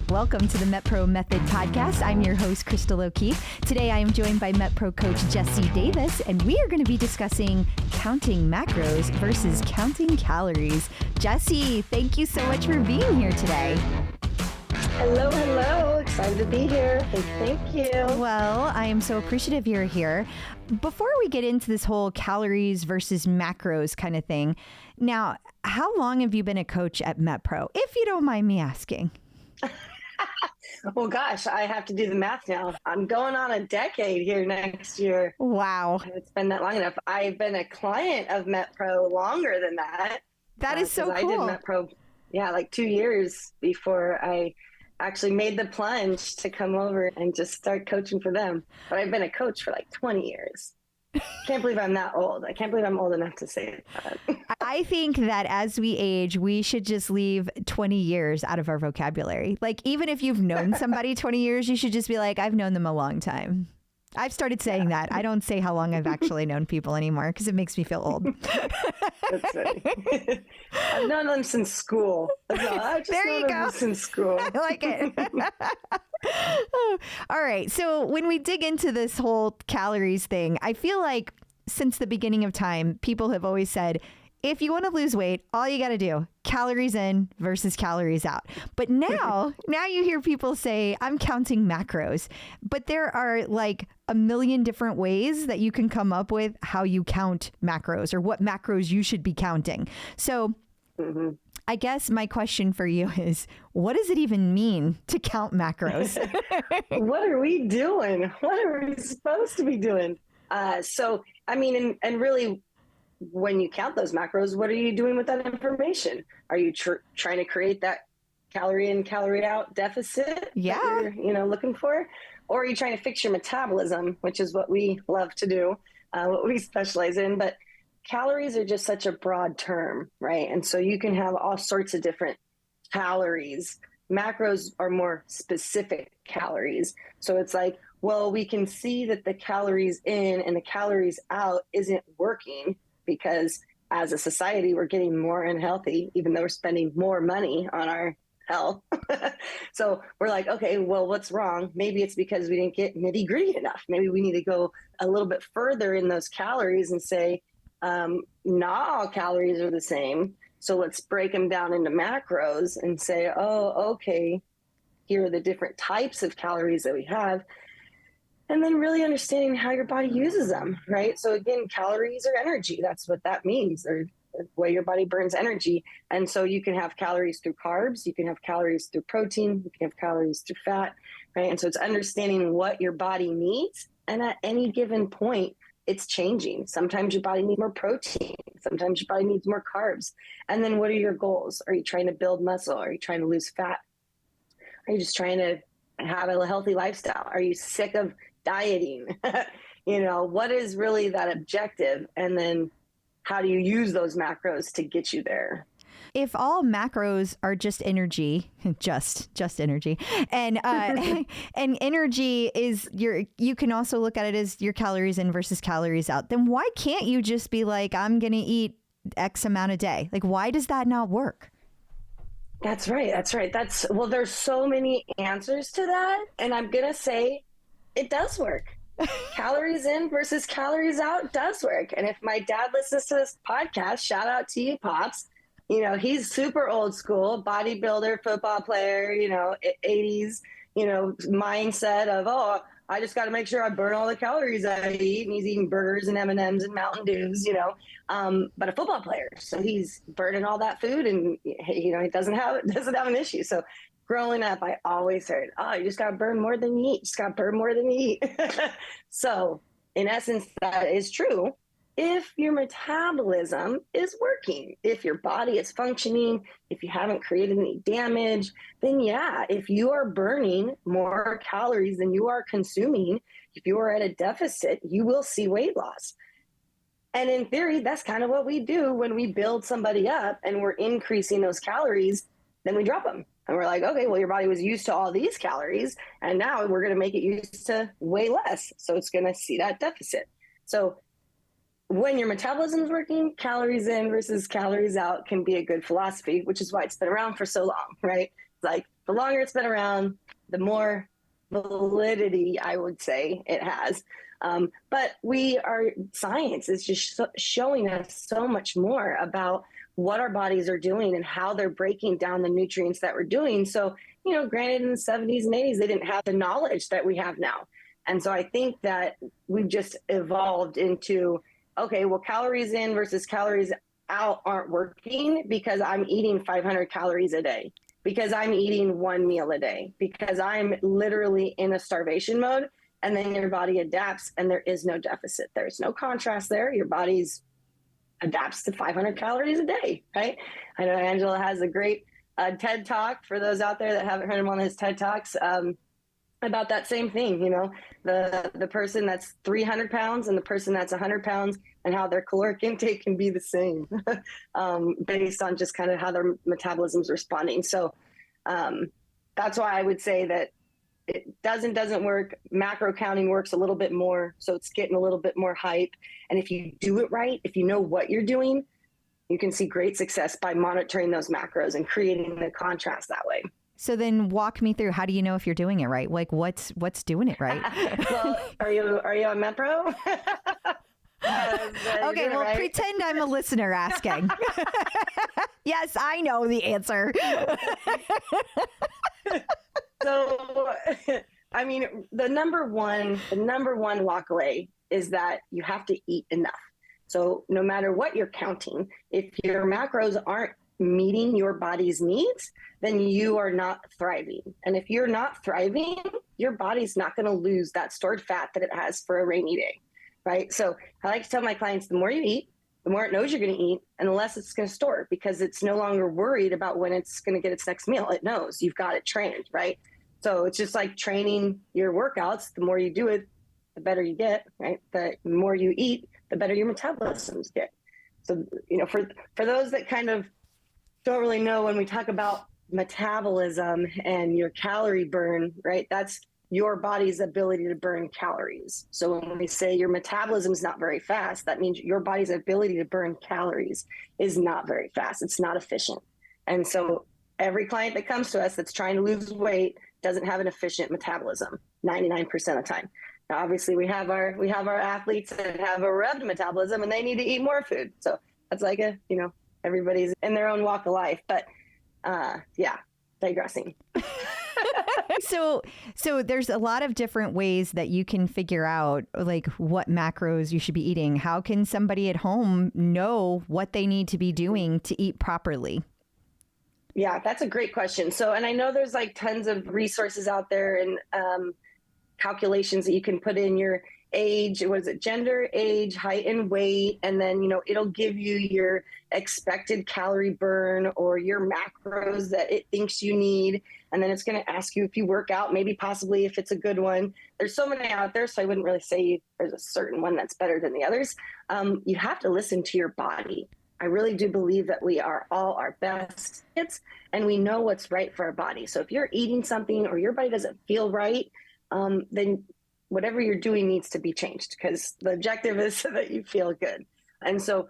Welcome to the MetPro Method podcast. I'm your host, Crystal O'Keefe. Today, I am joined by MetPro coach Jessee Davis, and we are going to be discussing counting macros versus counting calories. Jessee, thank you so much for being here today. Hello, hello. Excited to be here. Thank you. Well, I am so appreciative you're here. Before we get into this whole calories versus macros kind of thing, now, how long have you been a coach at MetPro, if you don't mind me asking? Well, gosh, I have to do the math now. I'm going on a decade here next year. Wow. It's been that long enough. I've been a client of MetPro longer than that. That is so cool. I did MetPro, like 2 years before I actually made the plunge to come over and just start coaching for them. But I've been a coach for like 20 years. Can't believe I'm that old. I can't believe I'm old enough to say that. I think that as we age, we should just leave 20 years out of our vocabulary. Like, even if you've known somebody 20 years, you should just be like, I've known them a long time. I've started saying that. I don't say how long I've actually known people anymore because it makes me feel old. That's right. I've known them since school. There you go. Since school. I like it. All right. So when we dig into this whole calories thing, I feel like since the beginning of time, people have always said, if you want to lose weight, all you got to do, calories in versus calories out. But now you hear people say, I'm counting macros. But there are like a million different ways that you can come up with how you count macros or what macros you should be counting. So I guess my question for you is, what does it even mean to count macros? What are we doing? What are we supposed to be doing? And really, when you count those macros, what are you doing with that information? Are you trying to create that calorie in, calorie out deficit that you're looking for? Or are you trying to fix your metabolism, which is what we love to do, what we specialize in? But calories are just such a broad term, right? And so you can have all sorts of different calories. Macros are more specific calories. So it's like, well, we can see that the calories in and the calories out isn't working because as a society, we're getting more unhealthy, even though we're spending more money on our health. So we're like, okay, well, what's wrong? Maybe it's because we didn't get nitty gritty enough. Maybe we need to go a little bit further in those calories and say, not all calories are the same. So let's break them down into macros and say, oh, okay, here are the different types of calories that we have. And then really understanding how your body uses them, right? So again, calories are energy. That's what that means. They're the way your body burns energy. And so you can have calories through carbs. You can have calories through protein. You can have calories through fat, right? And so it's understanding what your body needs. And at any given point, it's changing. Sometimes your body needs more protein. Sometimes your body needs more carbs. And then what are your goals? Are you trying to build muscle? Are you trying to lose fat? Are you just trying to have a healthy lifestyle? Are you sick of dieting? What is really that objective? And then how do you use those macros to get you there? If all macros are just energy, just energy, and and energy is you can also look at it as your calories in versus calories out, then why can't you just be like, I'm going to eat X amount a day? Like, why does that not work? That's right. There's so many answers to that. And I'm going to say it does work. Calories in versus calories out does work. And if my dad listens to this podcast, shout out to you, Pops. He's super old school, bodybuilder, football player, 80s, mindset of, I just got to make sure I burn all the calories I eat. And he's eating burgers and M&Ms and Mountain Dews, but a football player. So he's burning all that food and, he doesn't have an issue. So growing up, I always heard, you just got to burn more than you eat. Just got to burn more than you eat. So in essence, that is true. If your metabolism is working, if your body is functioning, if you haven't created any damage, then if you are burning more calories than you are consuming, if you are at a deficit, you will see weight loss. And in theory, that's kind of what we do when we build somebody up and we're increasing those calories, then we drop them. And we're like, okay, well, your body was used to all these calories, and now we're going to make it used to way less. So it's going to see that deficit. So when your metabolism is working, calories in versus calories out can be a good philosophy, which is why it's been around for so long, right? like the longer it's been around, the more validity I would say it has. But science is just showing us so much more about what our bodies are doing and how they're breaking down the nutrients that we're doing. So, granted, in the 70s and 80s, they didn't have the knowledge that we have now. And so I think that we've just evolved into, okay, well, calories in versus calories out aren't working because I'm eating 500 calories a day, because I'm eating one meal a day, because I'm literally in a starvation mode. And then your body adapts and there is no deficit. There's no contrast there. Your body's adapts to 500 calories a day, right? I know Angela has a great TED Talk for those out there that haven't heard him on his TED Talks about that same thing, the person that's 300 pounds and the person that's 100 pounds and how their caloric intake can be the same based on just kind of how their metabolism's responding. So that's why I would say that it doesn't work. Macro counting works a little bit more. So it's getting a little bit more hype. And if you do it right, if you know what you're doing, you can see great success by monitoring those macros and creating the contrast that way. So then walk me through, how do you know if you're doing it right? Like what's doing it right? Well, are you on MetPro? Okay, well, right? Pretend I'm a listener asking. Yes, I know the answer. So, I mean, the number one walkaway is that you have to eat enough. So no matter what you're counting, if your macros aren't meeting your body's needs, then you are not thriving. And if you're not thriving, your body's not going to lose that stored fat that it has for a rainy day, right? So I like to tell my clients, the more you eat, the more it knows you're going to eat and the less it's going to store, because it's no longer worried about when it's going to get its next meal. It knows you've got it trained, right? So it's just like training your workouts. The more you do it, the better you get, right? The more you eat, the better your metabolisms get. So, for those that kind of don't really know, when we talk about metabolism and your calorie burn, right? That's your body's ability to burn calories. So when we say your metabolism is not very fast, that means your body's ability to burn calories is not very fast. It's not efficient. And so every client that comes to us that's trying to lose weight doesn't have an efficient metabolism 99% of the time. Now, obviously we have our athletes that have a rubbed metabolism and they need to eat more food. So that's like everybody's in their own walk of life, but digressing. So there's a lot of different ways that you can figure out like what macros you should be eating. How can somebody at home know what they need to be doing to eat properly? Yeah, that's a great question. So, and I know there's like tons of resources out there and calculations that you can put in your age, gender, age, height, and weight. And then, it'll give you your expected calorie burn or your macros that it thinks you need. And then it's going to ask you if you work out, maybe possibly if it's a good one. There's so many out there, so I wouldn't really say there's a certain one that's better than the others. You have to listen to your body. I really do believe that we are all our best kids and we know what's right for our body. So if you're eating something or your body doesn't feel right, then whatever you're doing needs to be changed, because the objective is so that you feel good. And so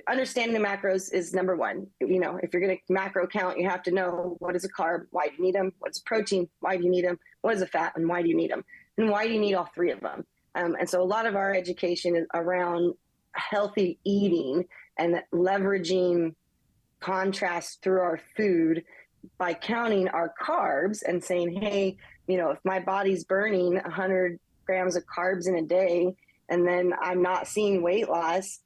understanding the macros is number one. If you're going to macro count, you have to know what is a carb, why do you need them? What's a protein? Why do you need them? What is a fat and why do you need them? And why do you need all three of them? And so a lot of our education is around healthy eating and leveraging contrast through our food by counting our carbs and saying, hey, if my body's burning 100 grams of carbs in a day and then I'm not seeing weight loss,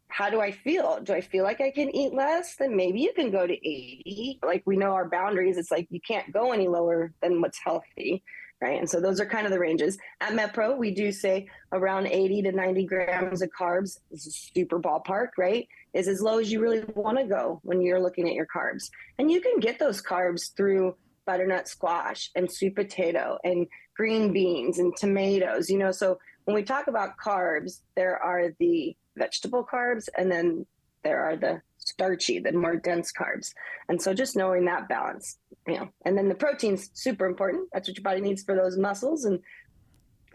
how do I feel? Do I feel like I can eat less? Then maybe you can go to 80. Like, we know our boundaries. It's like you can't go any lower than what's healthy, right? And so those are kind of the ranges. At MetPro, we do say around 80 to 90 grams of carbs is a super ballpark, right? Is as low as you really want to go when you're looking at your carbs. And you can get those carbs through butternut squash and sweet potato and green beans and tomatoes, So when we talk about carbs, there are the vegetable carbs and then there are the starchy, the more dense carbs. And so just knowing that balance, and then the protein's super important. That's what your body needs for those muscles and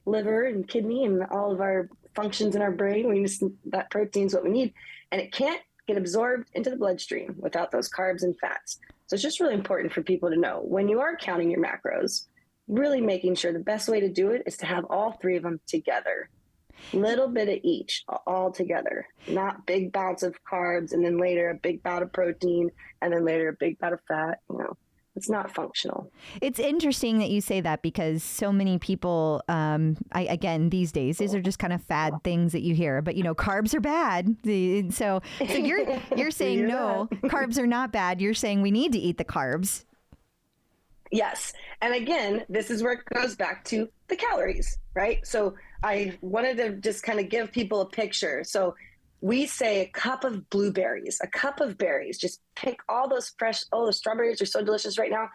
liver and kidney and all of our functions in our brain. That protein's what we need. And it can't get absorbed into the bloodstream without those carbs and fats. So it's just really important for people to know when you are counting your macros, really making sure the best way to do it is to have all three of them together. Little bit of each all together, not big bouts of carbs and then later a big bout of protein and then later a big bout of fat. It's not functional. It's interesting that you say that because so many people, again, these days, these are just kind of fad things that you hear. But, carbs are bad. So you're saying no, carbs are not bad. You're saying we need to eat the carbs. Yes. And again, this is where it goes back to the calories, right? So I wanted to just kind of give people a picture. So we say a cup of blueberries, a cup of berries, just pick all those fresh, the strawberries are so delicious right now.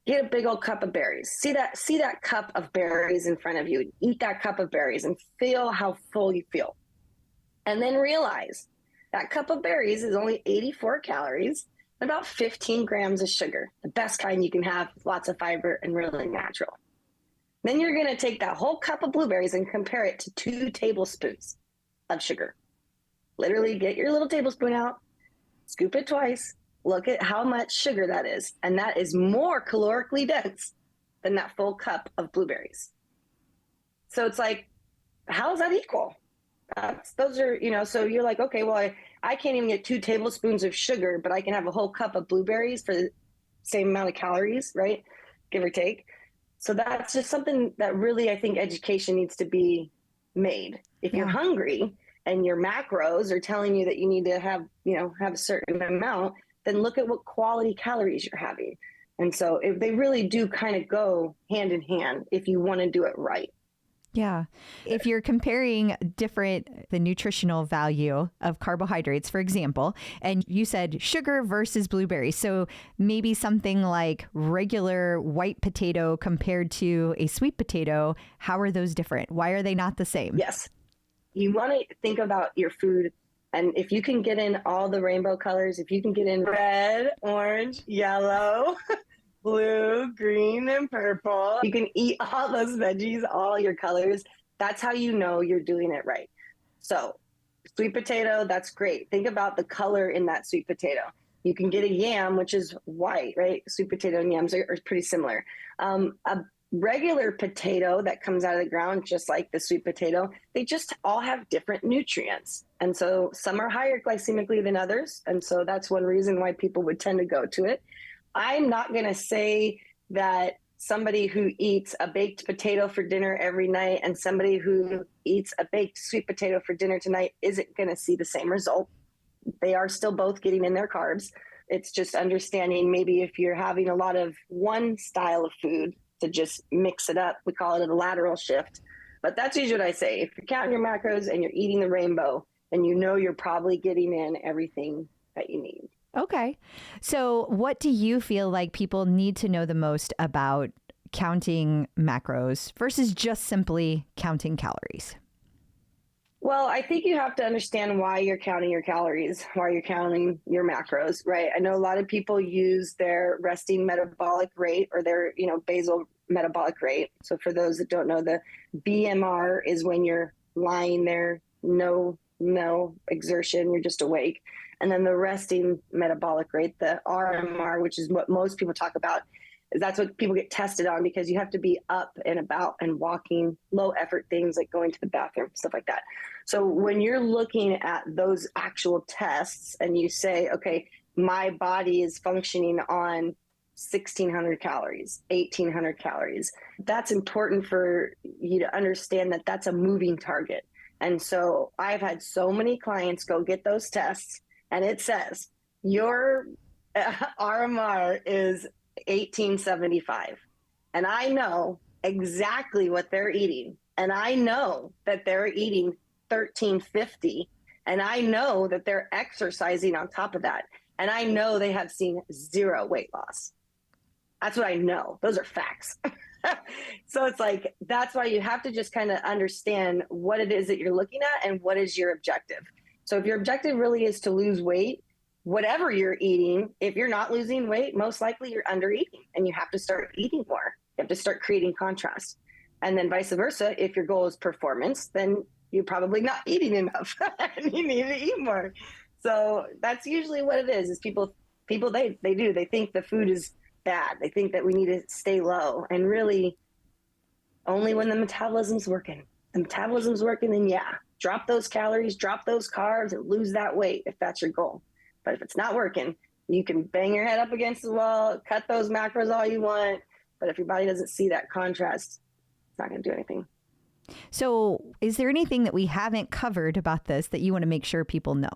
Get a big old cup of berries. See that cup of berries in front of you. Eat that cup of berries and feel how full you feel. And then realize that cup of berries is only 84 calories and about 15 grams of sugar, the best kind you can have, lots of fiber and really natural. Then you're going to take that whole cup of blueberries and compare it to 2 tablespoons of sugar. Literally get your little tablespoon out, scoop it twice, look at how much sugar that is. And that is more calorically dense than that full cup of blueberries. So it's like, how is that equal? Those are, so you're like, okay, well, I can't even get 2 tablespoons of sugar, but I can have a whole cup of blueberries for the same amount of calories, right? Give or take. So that's just something that really, I think education needs to be made. If you're hungry and your macros are telling you that you need to have a certain amount, then look at what quality calories you're having. And so if they really do kind of go hand in hand if you want to do it right. Yeah. If you're comparing the nutritional value of carbohydrates, for example, and you said sugar versus blueberries. So maybe something like regular white potato compared to a sweet potato. How are those different? Why are they not the same? Yes. You want to think about your food. And if you can get in all the rainbow colors, if you can get in red, orange, yellow, blue, green, and purple. You can eat all those veggies, all your colors. That's how you know you're doing it right. So sweet potato, that's great. Think about the color in that sweet potato. You can get a yam, which is white, right? Sweet potato and yams are pretty similar. A regular potato that comes out of the ground, just like the sweet potato, they just all have different nutrients. And so some are higher glycemically than others. And so that's one reason why people would tend to go to it. I'm not going to say that somebody who eats a baked potato for dinner every night and somebody who eats a baked sweet potato for dinner tonight isn't going to see the same result. They are still both getting in their carbs. It's just understanding maybe if you're having a lot of one style of food to just mix it up. We call it a lateral shift. But that's usually what I say. If you're counting your macros and you're eating the rainbow, then you're probably getting in everything that you need. Okay. So what do you feel like people need to know the most about counting macros versus just simply counting calories? Well, I think you have to understand why you're counting your calories, why you're counting your macros, right? I know a lot of people use their resting metabolic rate or their, basal metabolic rate. So for those that don't know, the BMR is when you're lying there, no exertion, you're just awake. And then the resting metabolic rate, the RMR, which is what most people talk about, is that's what people get tested on because you have to be up and about and walking, low effort things like going to the bathroom, stuff like that. So when you're looking at those actual tests and you say, okay, my body is functioning on 1,600 calories, 1,800 calories, that's important for you to understand that that's a moving target. And so I've had so many clients go get those tests and it says your RMR is 1875. And I know exactly what they're eating. And I know that they're eating 1350. And I know that they're exercising on top of that. And I know they have seen 0 weight loss. That's what I know. Those are facts. So it's like, that's why you have to just kind of understand what it is that you're looking at and what is your objective. So if your objective really is to lose weight, whatever you're eating, if you're not losing weight, most likely you're under eating and you have to start eating more. You have to start creating contrast. And then vice versa, if your goal is performance, then you're probably not eating enough and you need to eat more. So that's usually what it is people, they think the food is bad. They think that we need to stay low, and really only when the metabolism's working. The metabolism's working, then yeah, drop those calories, drop those carbs, and lose that weight if that's your goal. But if it's not working, you can bang your head up against the wall, cut those macros all you want. But if your body doesn't see that contrast, it's not going to do anything. So is there anything that we haven't covered about this that you want to make sure people know?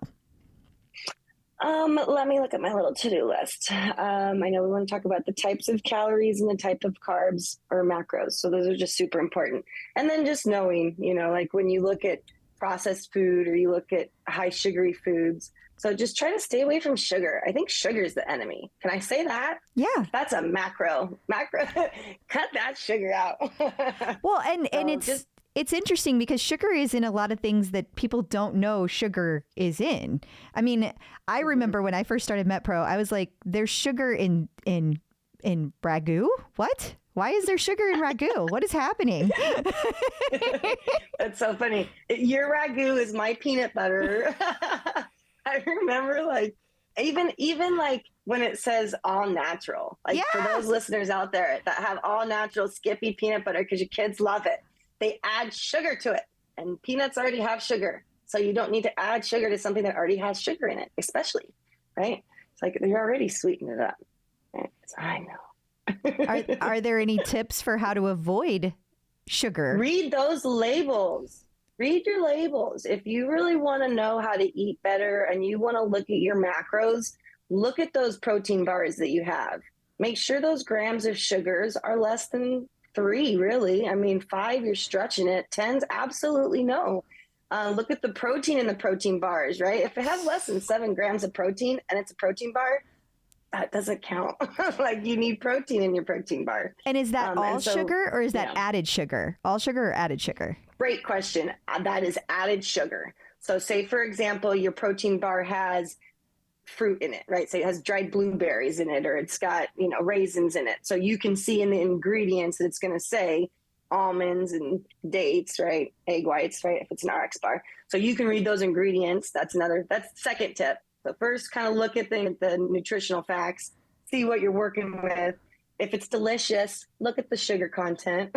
Let me look at my little to-do list. I know we want to talk about the types of calories and the type of carbs or macros. So those are just super important. And then just knowing, like when you look at processed food or you look at high sugary foods, so just try to stay away from sugar. I think sugar is the enemy. Can I say that? Yeah. That's a macro, cut that sugar out. Well, and it's interesting because sugar is in a lot of things that people don't know sugar is in. I mean, I remember when I first started MetPro, I was like, there's sugar in ragu? What? Why is there sugar in ragu? What is happening? That's so funny. Your ragu is my peanut butter. I remember even like when it says all natural, for those listeners out there that have all natural Skippy peanut butter because your kids love it. They add sugar to it, and peanuts already have sugar. So you don't need to add sugar to something that already has sugar in it, especially, right? It's like they're already sweetening it up. Right? So I know. Are there any tips for how to avoid sugar? Read those labels. Read your labels. If you really want to know how to eat better and you want to look at your macros, look at those protein bars that you have. Make sure those grams of sugars are less than 3, really. I mean, 5, you're stretching it. 10's absolutely no. Look at the protein in the protein bars, right? If it has less than 7 grams of protein and it's a protein bar, that doesn't count. Like you need protein in your protein bar. And is that all sugar or is that added sugar? All sugar or added sugar? Great question. That is added sugar. So say, for example, your protein bar has fruit in it, right? So it has dried blueberries in it, or it's got, raisins in it. So you can see in the ingredients that it's going to say almonds and dates, right? Egg whites, right? If it's an RX bar. So you can read those ingredients. That's the second tip. So first, kind of look at the nutritional facts, see what you're working with. If it's delicious, look at the sugar content.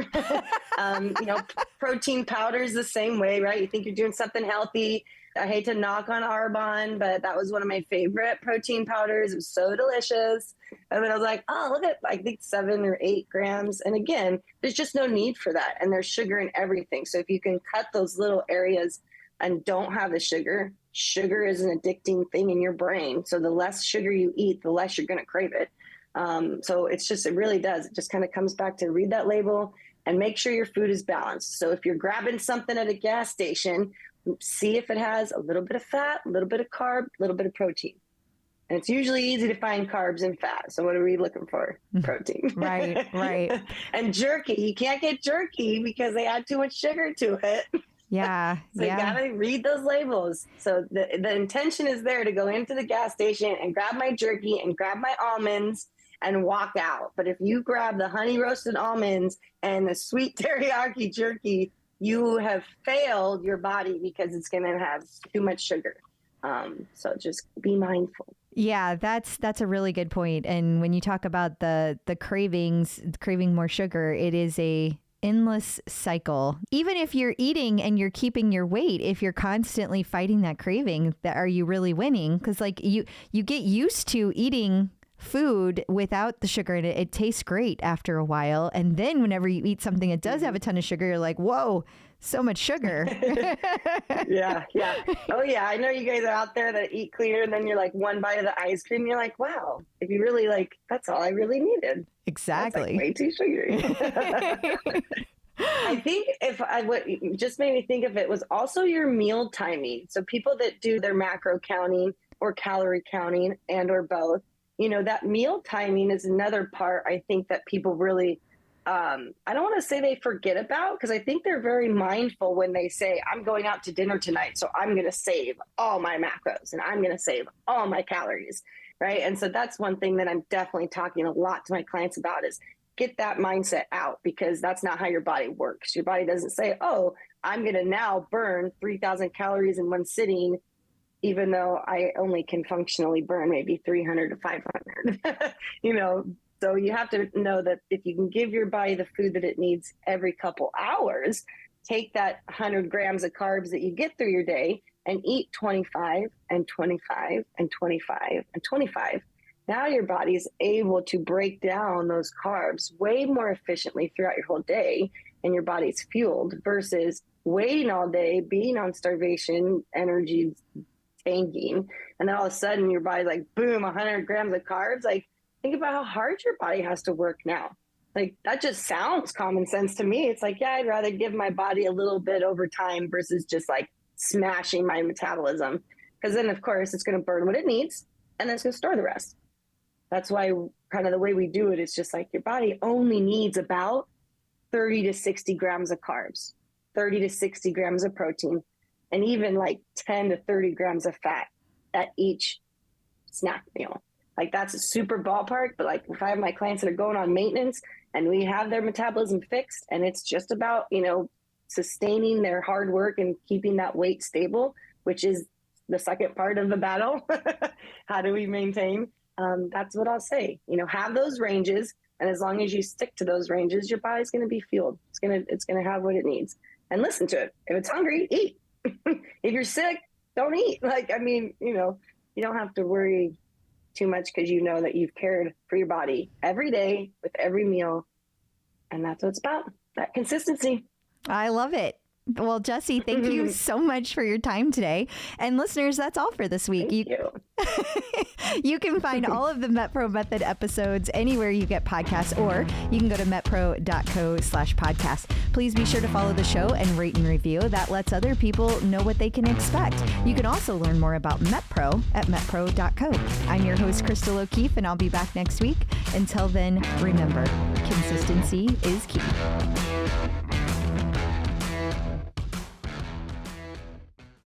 Protein powder is the same way, right? You think you're doing something healthy. I hate to knock on Arbonne, but that was one of my favorite protein powders. It was so delicious. And then I was like, oh, look at, I think 7 or 8 grams. And again, there's just no need for that. And there's sugar in everything. So if you can cut those little areas and don't have the sugar is an addicting thing in your brain. So the less sugar you eat, the less you're going to crave it. So it really does. It just kind of comes back to read that label and make sure your food is balanced. So if you're grabbing something at a gas station, see if it has a little bit of fat, a little bit of carb, a little bit of protein. And it's usually easy to find carbs and fat. So what are we looking for? Protein. Right. And jerky. You can't get jerky because they add too much sugar to it. Yeah. So you gotta read those labels. So the intention is there to go into the gas station and grab my jerky and grab my almonds and walk out. But if you grab the honey roasted almonds and the sweet teriyaki jerky, you have failed your body because it's going to have too much sugar. So just be mindful. Yeah, that's a really good point. And when you talk about the craving more sugar, it is a endless cycle. Even if you're eating and you're keeping your weight, if you're constantly fighting that craving, are you really winning? Because you get used to eating food without the sugar in it. It tastes great after a while. And then whenever you eat something that does have a ton of sugar, you're like, whoa, so much sugar. Yeah. Oh yeah. I know you guys are out there that eat cleaner and then you're like one bite of the ice cream. You're like, wow, if you really that's all I really needed. Exactly. That's way too sugary. I think what just made me think of it was also your meal timing. So people that do their macro counting or calorie counting and or both, that meal timing is another part I think that people really, I don't want to say they forget about, because I think they're very mindful when they say, I'm going out to dinner tonight, so I'm going to save all my macros and I'm going to save all my calories, right? And so that's one thing that I'm definitely talking a lot to my clients about is get that mindset out, because that's not how your body works. Your body doesn't say, oh, I'm going to now burn 3,000 calories in one sitting even though I only can functionally burn maybe 300 to 500, so you have to know that if you can give your body the food that it needs every couple hours, take that 100 grams of carbs that you get through your day and eat 25 and 25 and 25 and 25. Now your body's able to break down those carbs way more efficiently throughout your whole day, and your body's fueled versus waiting all day, being on starvation, energy tanking, and then all of a sudden your body's like, boom, 100 grams of carbs. Like, think about how hard your body has to work now. Like, that just sounds common sense to me. It's like, yeah, I'd rather give my body a little bit over time versus just like smashing my metabolism. Because then, of course, it's going to burn what it needs and then it's going to store the rest. That's why kind of the way we do it is just like your body only needs about 30 to 60 grams of carbs, 30 to 60 grams of protein, and even like 10 to 30 grams of fat at each snack meal. Like, that's a super ballpark, but like if I have my clients that are going on maintenance and we have their metabolism fixed and it's just about, sustaining their hard work and keeping that weight stable, which is the second part of the battle. How do we maintain? That's what I'll say. Have those ranges, and as long as you stick to those ranges, your body's going to be fueled. It's going to have what it needs. And listen to it. If it's hungry, eat. If you're sick, don't eat. You don't have to worry too much because you know that you've cared for your body every day with every meal. And that's what it's about, that consistency. I love it. Well, Jessee, thank you so much for your time today. And listeners, that's all for this week. Thank you. You can find all of the MetPro Method episodes anywhere you get podcasts, or you can go to metpro.co/podcast. Please be sure to follow the show and rate and review. That lets other people know what they can expect. You can also learn more about MetPro at metpro.co. I'm your host, Crystal O'Keefe, and I'll be back next week. Until then, remember, consistency is key.